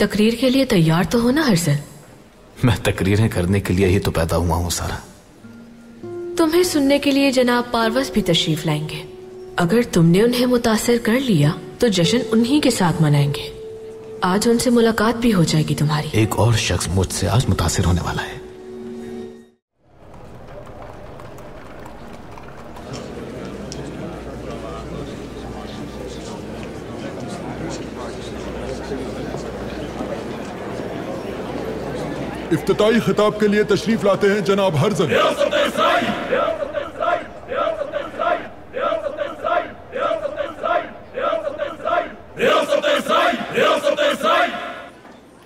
तकरीर के लिए तैयार तो हो ना हर्षल? मैं तकरीरें करने के लिए ही तो पैदा हुआ हूँ सारा। तुम्हें सुनने के लिए जनाब पारवस भी तशरीफ लाएंगे। अगर तुमने उन्हें मुतासिर कर लिया तो जश्न उन्हीं के साथ मनाएंगे। आज उनसे मुलाकात भी हो जाएगी तुम्हारी। एक और शख्स मुझसे आज मुतासिर होने वाला है। इफ्तिताई खिताब के लिए तशरीफ लाते हैं जनाब हर्जल।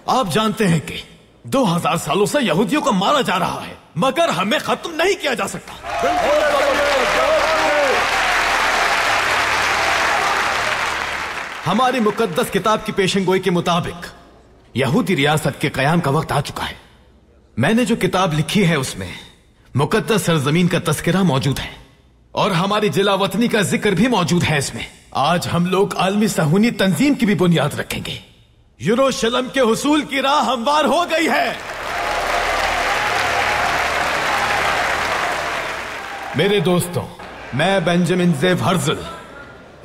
आप जानते हैं कि 2000 सालों से यहूदियों को मारा जा रहा है, मगर हमें खत्म नहीं किया जा सकता। हमारी मुकद्दस किताब की पेशेंगोई के मुताबिक यहूदी रियासत के कयाम का वक्त आ चुका है। मैंने जो किताब लिखी है उसमें मुकद्दस सरजमीन का तस्करा मौजूद है और हमारी जिला वतनी का जिक्र भी मौजूद है इसमें। आज हम लोग आलमी सहूनी तंजीम की भी बुनियाद रखेंगे। यरूशलेम के हुसूल की राह हमवार हो गई है। मेरे दोस्तों, मैं बेंजामिन ज़ेव हर्जल,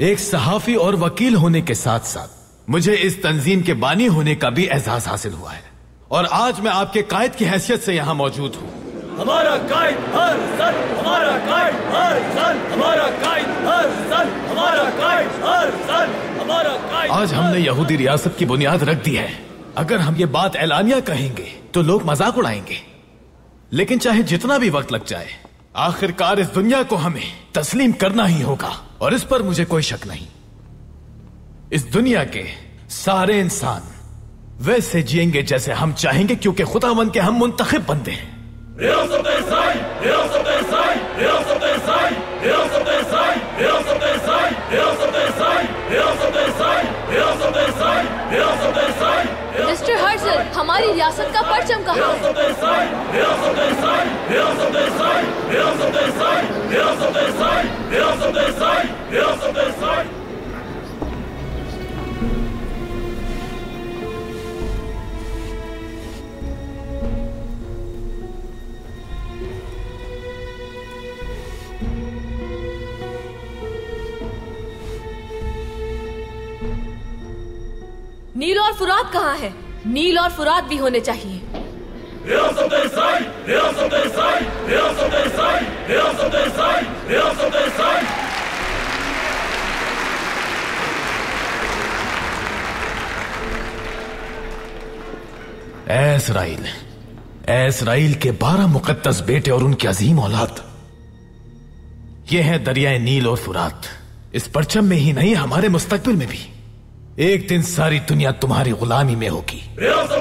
एक सहाफी और वकील होने के साथ साथ मुझे इस तंजीम के बानी होने का भी एहसास हासिल हुआ है और आज मैं आपके कायद की हैसियत से यहां मौजूद हूं। हमारा कायद हर्जल, हमारा कायद हर्जल, हमारा कायद हर्जल, हमारा कायद हर्जल, हमारा कायद। आज हमने यहूदी रियासत की बुनियाद रख दी है। अगर हम ये बात ऐलानिया कहेंगे तो लोग मजाक उड़ाएंगे, लेकिन चाहे जितना भी वक्त लग जाए, आखिरकार इस दुनिया को हमें तस्लीम करना ही होगा और इस पर मुझे कोई शक नहीं। इस दुनिया के सारे इंसान वैसे जिएंगे जैसे हम चाहेंगे, क्योंकि खुदावंद के हम मुंतखब बंदे हैं। मिस्टर हर्जल, हमारी रियासत का परचम कहाँ है? नील और फुरात कहाँ है? नील और फुरात भी होने चाहिए। इस्राइल के 12 मुकद्दस बेटे और उनकी अजीम औलाद, ये है दरियाए नील और फुरात। इस परचम में ही नहीं, हमारे मुस्तकबिल में भी एक दिन सारी दुनिया तुम्हारी गुलामी में होगी। Real